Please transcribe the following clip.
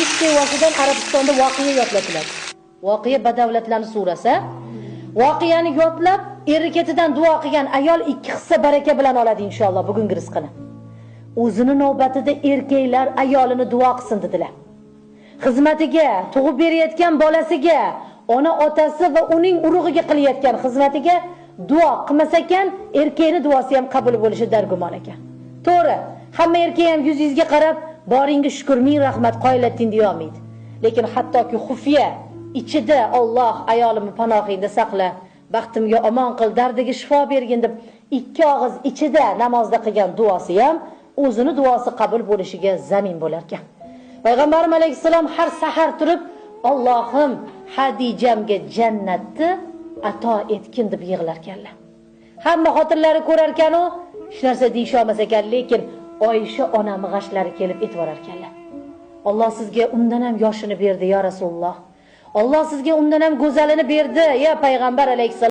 ikki vosidan Arabistonda voqea yodlatiladi. Voqea Badavlatlarni surasi. Voqeani yodlab, erketidan duo qilgan ayol 2 hissa baraka bilan oladi inshaalloh bugungi rizqini. O'zini navbatida erkaklar ayolini duo qilsin dedilar. Xizmatiga, tug'ib berayotgan bolasiga, ona otasi va uning urug'iga qilayotgan xizmatiga duo qilmas ekan, erkakning duosi ham qabul bo'lishi dargumon ekan. To'g'ri, hamma erkak ham yuzingizga qarab, boringga shukr, ming rahmat qoyillatding deya olmaydi. Lekin hattoki xufiya ichida Alloh ayolimni panohingda saqla, baxtimga omon qil, dardiga shifo bergin deb 2 og'iz ichida namozda qilgan duosi ham o'zini duosi qabul bo'lishiga zamin bo'lar ekan. Payg'ambarimiz alayhisalom har sahar turib, Allohim Hadijamga jannatni ato etgin deb yig'lar ekanlar. Hamma xotinlari ko'rar ekan-u, hech narsa deyish olmas ekan, lekin Oysha onam g'ashlari kelib etvorar ekanlar. Alloh sizga undan ham yoshini berdi ya Rasululloh. Alloh sizga undan ham go'zalini berdi ya payg'ambar alayhisalom.